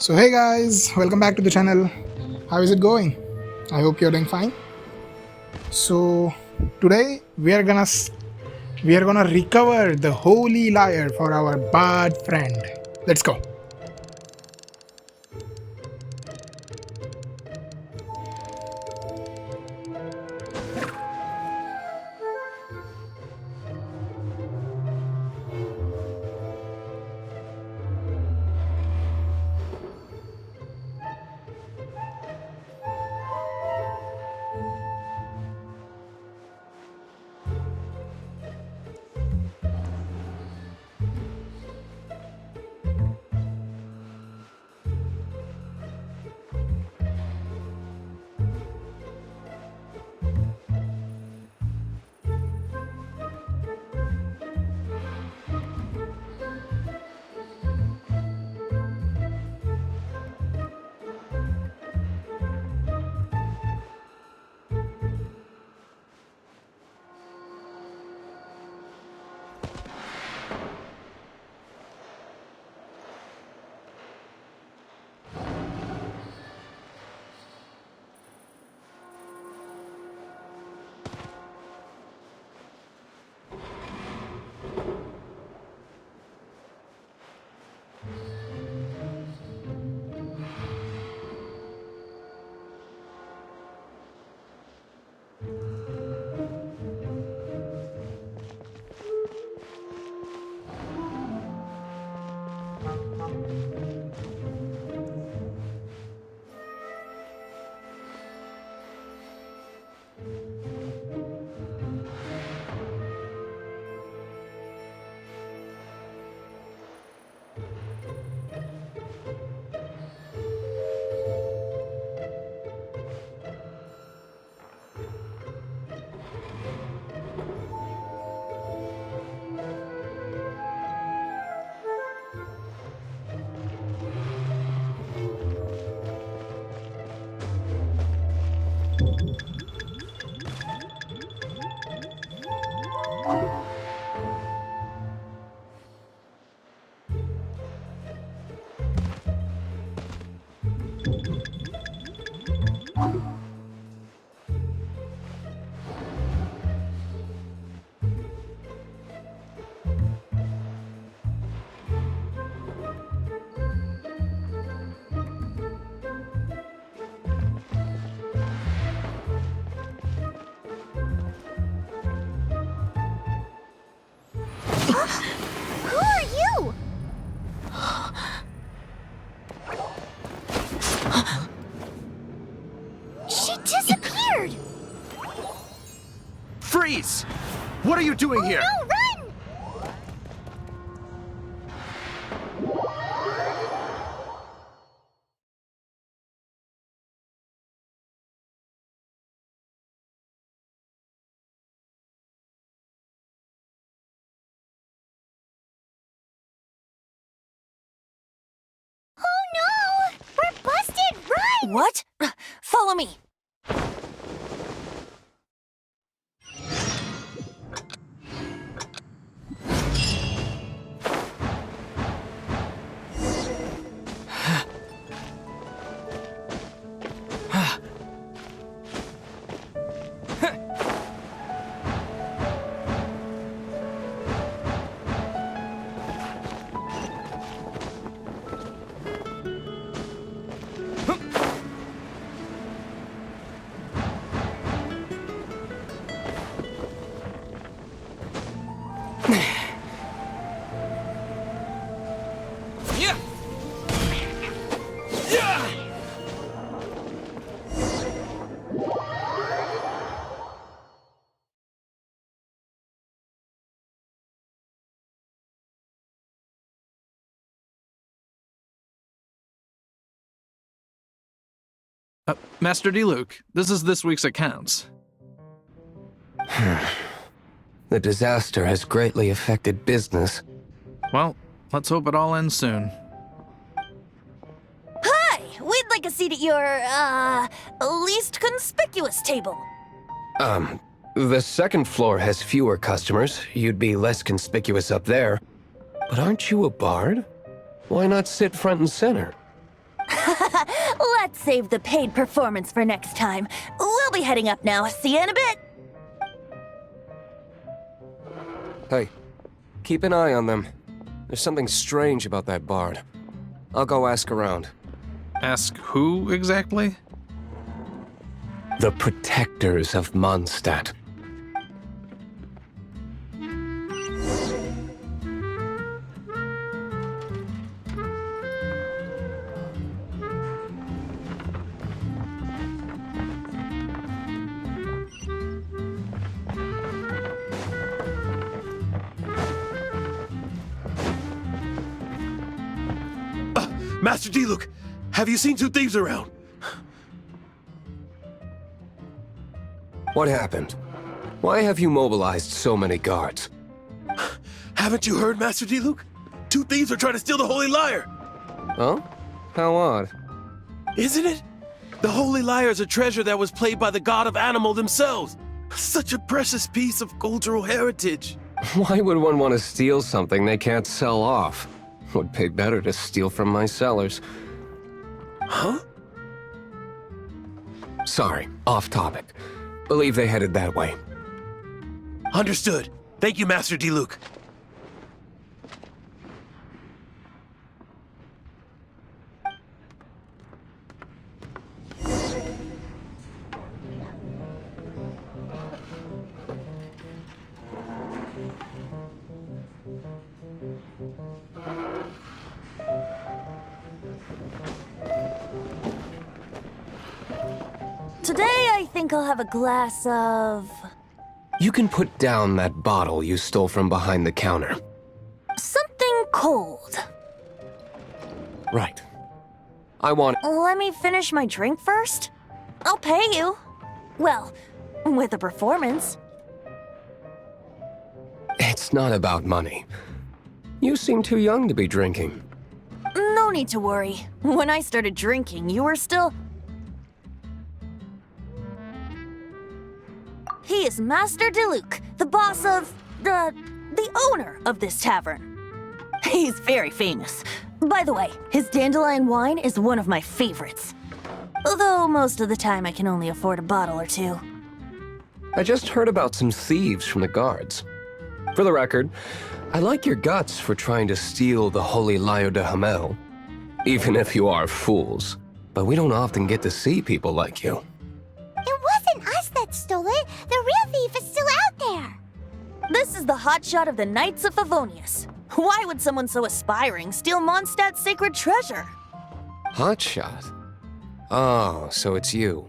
So hey guys, welcome back to the channel. How is it going? I hope you're doing fine. So today we are gonna recover the holy lyre for our bad friend. Let's go. Who are you? She disappeared! Freeze! What are you doing here? No, run! Oh no! We're busted! Run! What? Follow me. Master D-Luke, this is this week's accounts. The disaster has greatly affected business. Well, let's hope it all ends soon. Hi! We'd like a seat at your, least conspicuous table. The second floor has fewer customers. You'd be less conspicuous up there. But aren't you a bard? Why not sit front and center? Let's save the paid performance for next time. We'll be heading up now. See you in a bit. Hey, keep an eye on them. There's something strange about that bard. I'll go ask around. Ask who exactly? The protectors of Mondstadt. Master Diluc, have you seen two thieves around? What happened? Why have you mobilized so many guards? Haven't you heard, Master Diluc? Two thieves are trying to steal the Holy Lyre! Oh? How odd. Isn't it? The Holy Lyre is a treasure that was played by the god of animal themselves. Such a precious piece of cultural heritage. Why would one want to steal something they can't sell off? Would pay better to steal from my sellers. Huh? Sorry, off topic. Believe they headed that way. Understood. Thank you, Master Diluc. Today, I think I'll have a glass of... You can put down that bottle you stole from behind the counter. something cold. Right. I want... Let me finish my drink first. I'll pay you. Well, with a performance. It's not about money. You seem too young to be drinking. No need to worry. When I started drinking, you were still... He is Master Diluc, the boss of... the owner of this tavern. He's very famous. By the way, his dandelion wine is one of my favorites. Although most of the time I can only afford a bottle or two. I just heard about some thieves from the guards. For the record, I like your guts for trying to steal the Holy Lyre de Hamel. Even if you are fools. But we don't often get to see people like you. It wasn't us that stole it. The real thief is still out there. This is the hotshot of the Knights of Favonius. Why would someone so aspiring steal Mondstadt's sacred treasure? Hotshot? Oh, so it's you.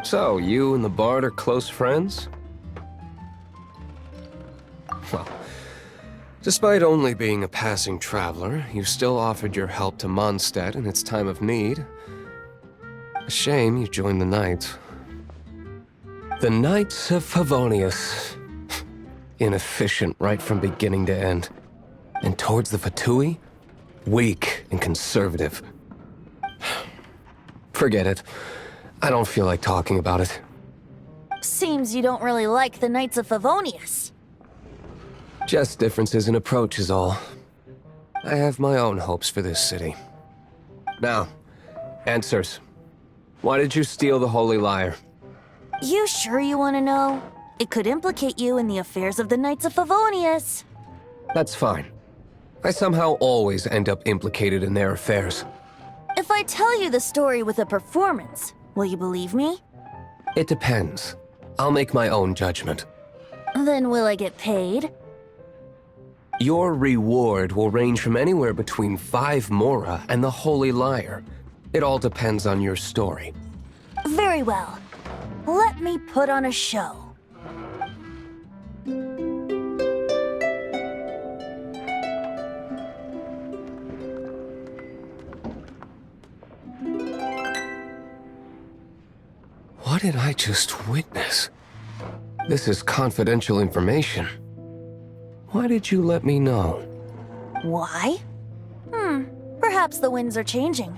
So, you and the Bard are close friends? Well, despite only being a passing traveler, you still offered your help to Mondstadt in its time of need. A shame you joined the Knights. The Knights of Favonius. Inefficient right from beginning to end. And towards the Fatui, weak and conservative. Forget it. I don't feel like talking about it. Seems you don't really like the Knights of Favonius. Just differences in approach is all. I have my own hopes for this city. Now, answers. Why did you steal the Holy Lyre? You sure you want to know? It could implicate you in the affairs of the Knights of Favonius. That's fine. I somehow always end up implicated in their affairs. If I tell you the story with a performance, will you believe me? It depends. I'll make my own judgment. Then will I get paid? Your reward will range from anywhere between 5 mora and the Holy Lyre. It all depends on your story. Very well. Let me put on a show. What did I just witness? This is confidential information. Why did you let me know? Why? Perhaps the winds are changing.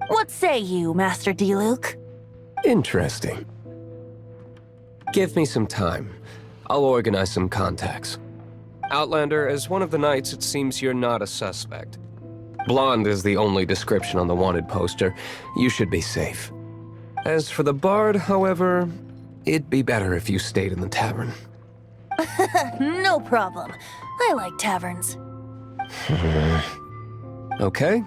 What say you, Master Diluc? Interesting. Give me some time. I'll organize some contacts. Outlander, as one of the knights, it seems you're not a suspect. Blonde is the only description on the wanted poster. You should be safe. As for the bard, however, it'd be better if you stayed in the tavern. No problem. I like taverns. Okay.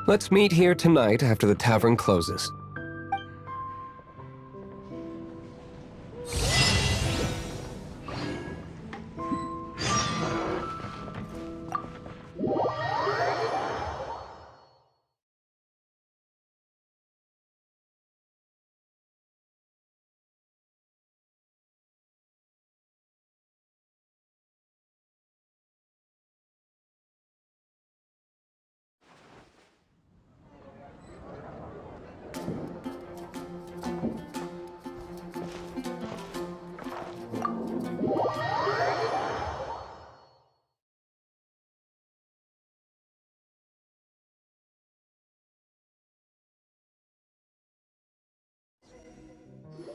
Let's meet here tonight after the tavern closes.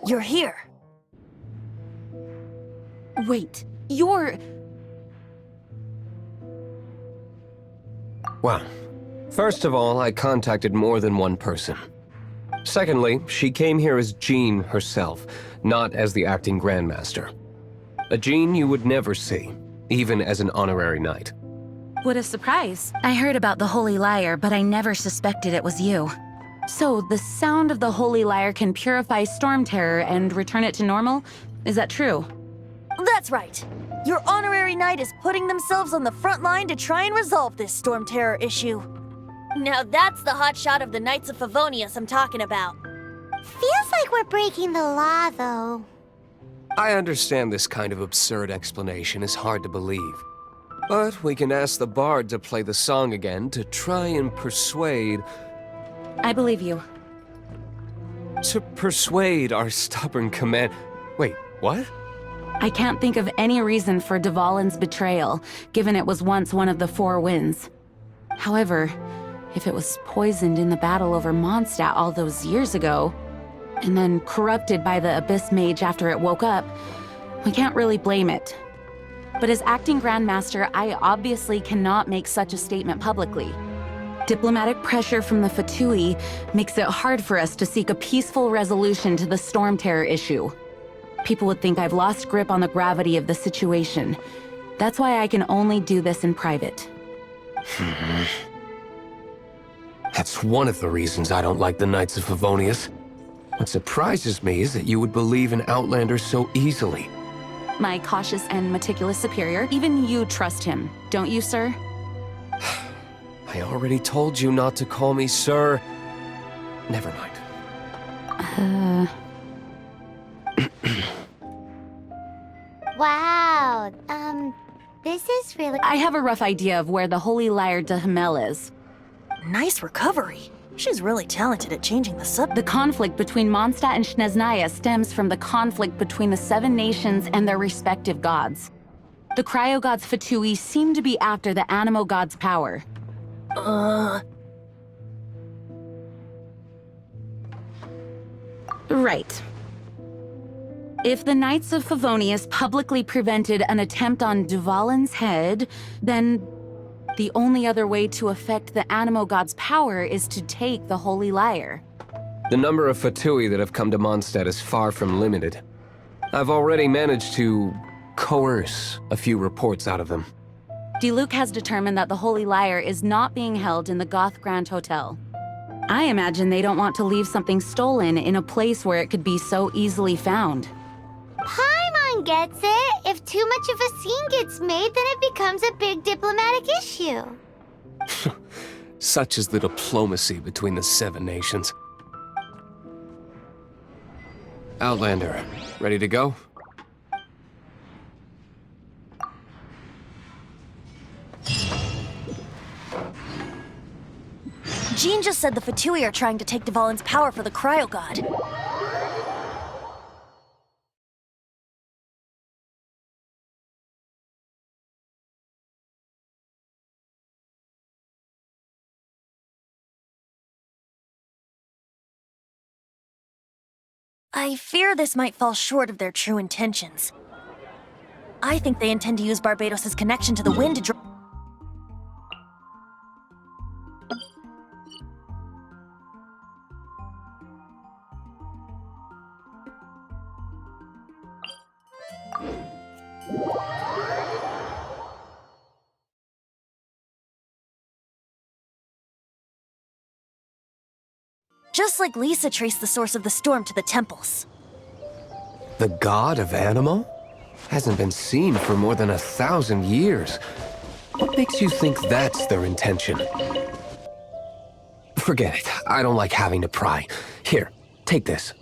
You're here. Wait, you're... Well, first of all, I contacted more than one person. Secondly, she came here as Jean herself, not as the acting Grandmaster. A Jean you would never see, even as an honorary knight. What a surprise. I heard about the Holy Lyre, but I never suspected it was you. So, the sound of the Holy Lyre can purify Storm Terror and return it to normal? Is that true? That's right. Your honorary knight is putting themselves on the front line to try and resolve this Storm Terror issue. Now that's the hotshot of the Knights of Favonius I'm talking about. Feels like we're breaking the law, though. I understand this kind of absurd explanation is hard to believe. But we can ask the bard to play the song again to try and persuade... I believe you. To persuade our stubborn command... Wait, what? I can't think of any reason for Dvalin's betrayal, given it was once one of the Four Winds. However, if it was poisoned in the battle over Mondstadt all those years ago, and then corrupted by the Abyss Mage after it woke up, we can't really blame it. But as acting Grandmaster, I obviously cannot make such a statement publicly. Diplomatic pressure from the Fatui makes it hard for us to seek a peaceful resolution to the Storm Terror issue. People would think I've lost grip on the gravity of the situation. That's why I can only do this in private. That's one of the reasons I don't like the Knights of Favonius. What surprises me is that you would believe in Outlanders so easily. My cautious and meticulous superior, even you trust him, don't you, sir? I already told you not to call me sir. Never mind. Wow, this is really... I have a rough idea of where the Holy Lyre de Hamel is. Nice recovery. She's really talented at changing the subject. The conflict between Mondstadt and Snezhnaya stems from the conflict between the Seven Nations and their respective gods. The Cryo-Gods Fatui seem to be after the Animo God's power. Right. If the Knights of Favonius publicly prevented an attempt on Dvalin's head, then the only other way to affect the Animo God's power is to take the Holy Lyre. The number of Fatui that have come to Mondstadt is far from limited. I've already managed to coerce a few reports out of them. Diluc has determined that the Holy Lyre is not being held in the Goth Grand Hotel. I imagine they don't want to leave something stolen in a place where it could be so easily found. Paimon gets it. If too much of a scene gets made, then it becomes a big diplomatic issue. Such is the diplomacy between the Seven Nations. Outlander, ready to go? Jean just said the Fatui are trying to take Dvalin's power for the Cryo God. I fear this might fall short of their true intentions. I think they intend to use Barbados' connection to the wind to draw... Just like Lisa traced the source of the storm to the temples. The god of Animo? Hasn't been seen for more than 1,000 years. What makes you think that's their intention? Forget it. I don't like having to pry. Here, take this.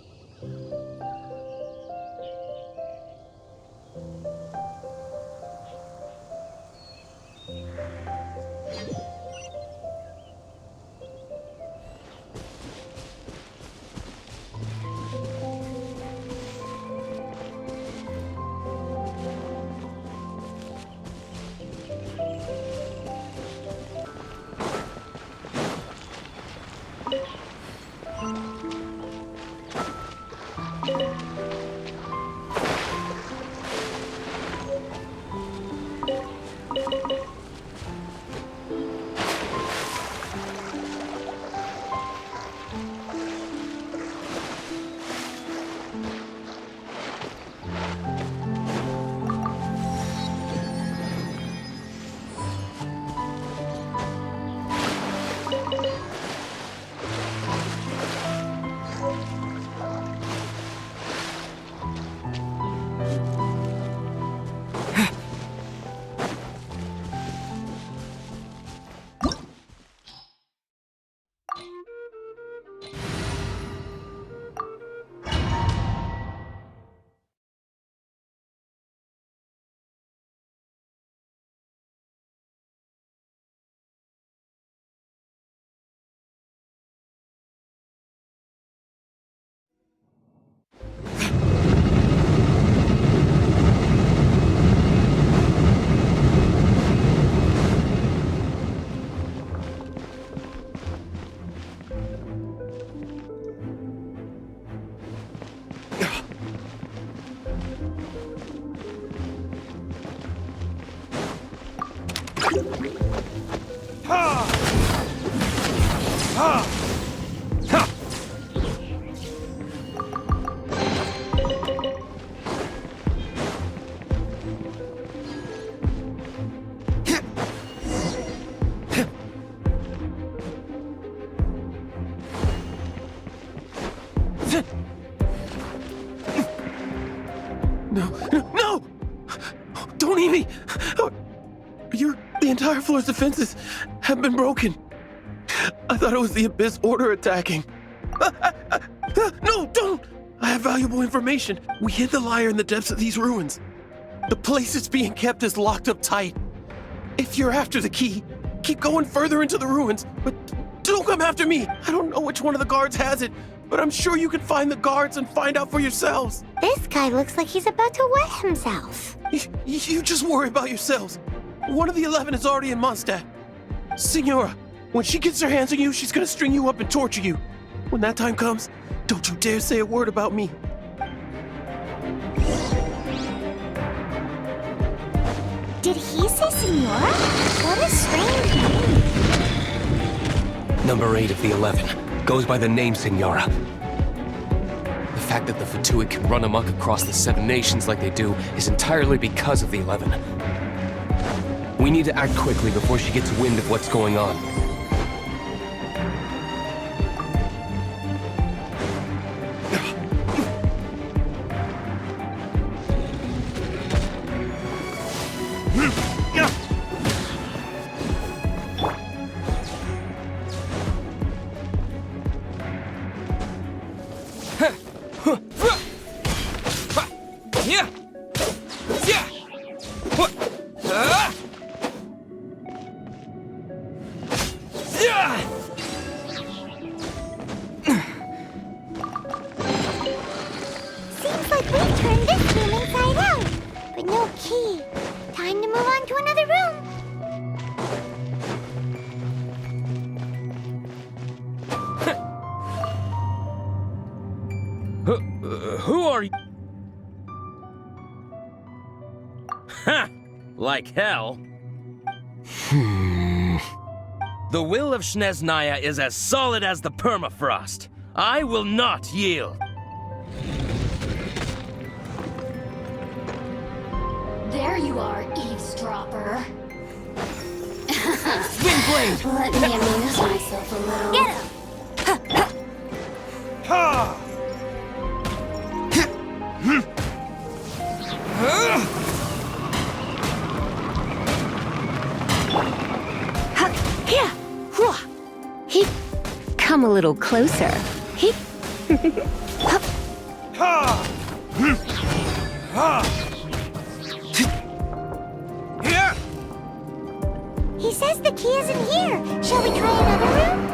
No! Don't eat me! The entire floor's defenses have been broken. I thought it was the Abyss Order attacking. No, don't! I have valuable information. We hid the lyre in the depths of these ruins. The place it's being kept is locked up tight. If you're after the key, keep going further into the ruins, but don't come after me. I don't know which one of the guards has it, but I'm sure you can find the guards and find out for yourselves. This guy looks like he's about to wet himself. You just worry about yourselves. One of the 11 is already in Mondstadt. Signora, when she gets her hands on you, she's gonna string you up and torture you. When that time comes, don't you dare say a word about me. Did he say Senora? What a strange name. Number 8 of the 11. Goes by the name Signora. The fact that the Fatuit can run amok across the 7 nations like they do is entirely because of the 11. We need to act quickly before she gets wind of what's going on. Seems like we've turned this room inside out, but no key. Time to move on to another room. Who are you? Ha! Like hell. The will of Snezhnaya is as solid as the permafrost. I will not yield. There you are, eavesdropper. Windblade! Let me amuse myself a little. Get him! Here! He come a little closer. He Here! He says the key isn't here. Shall we try another room?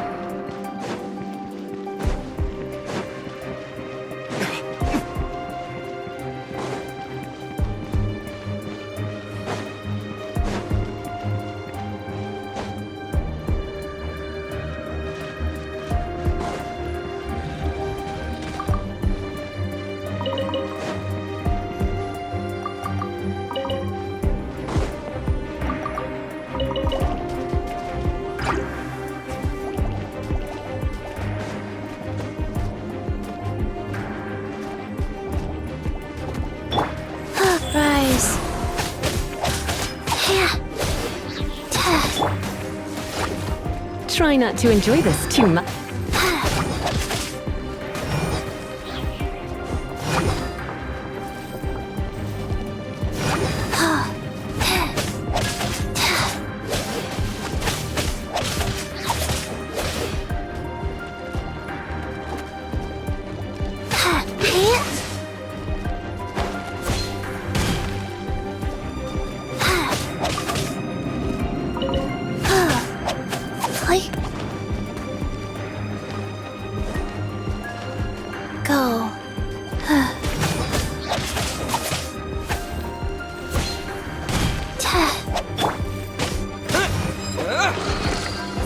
Rise. try not to enjoy this too much. Go.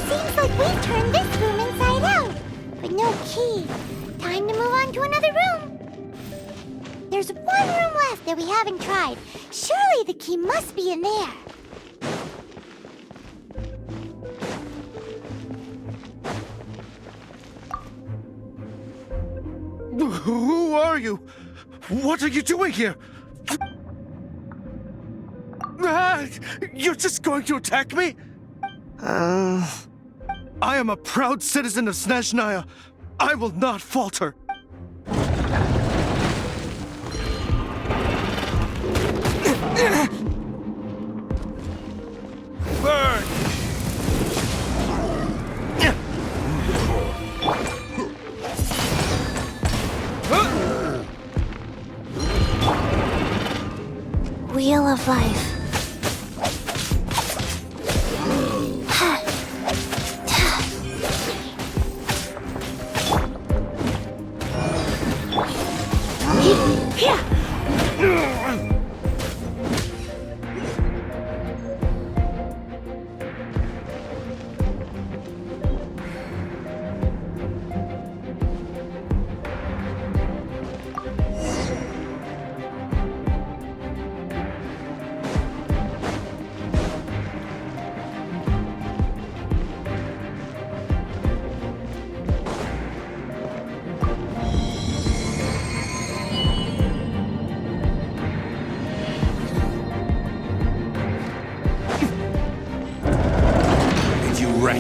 Seems like we've turned this room inside out, but no key. Time to move on to another room. There's one room left that we haven't tried. Surely the key must be in there. Who are you? What are you doing here? Ah, you're just going to attack me? I am a proud citizen of Snezhnaya. I will not falter. Burn! Wheel of Life.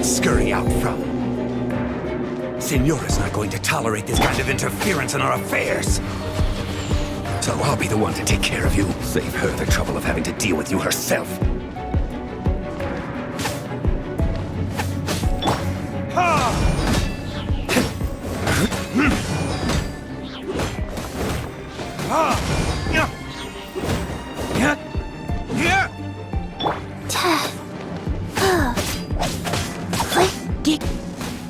Scurry out from. Signora's not going to tolerate this kind of interference in our affairs. So I'll be the one to take care of you. Save her the trouble of having to deal with you herself.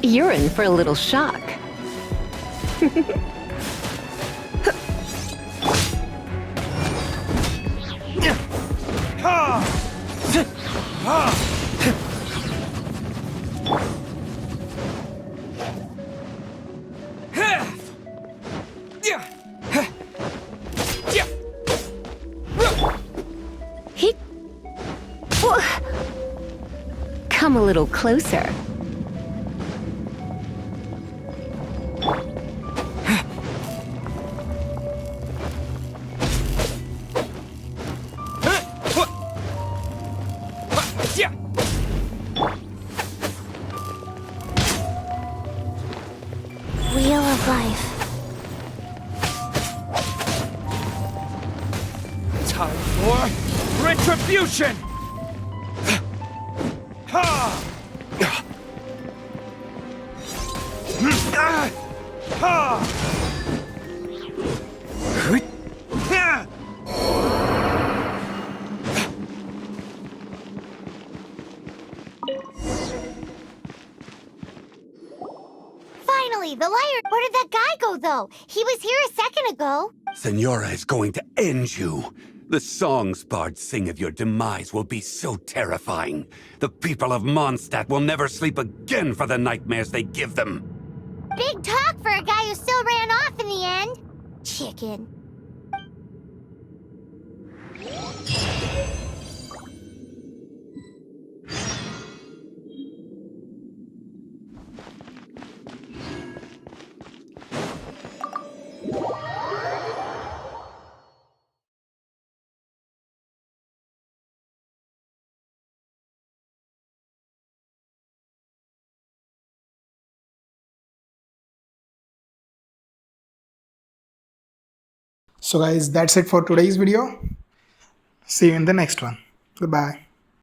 You're in for a little shock. Come a little closer. life. Time for retribution! Ha! Ha! Finally, the liar. Where did that guy go, though? He was here a second ago. Senora is going to end you. The songs bards sing of your demise will be so terrifying. The people of Mondstadt will never sleep again for the nightmares they give them. Big talk for a guy who still ran off in the end. Chicken. So guys, that's it for today's video. See you in the next one. Goodbye.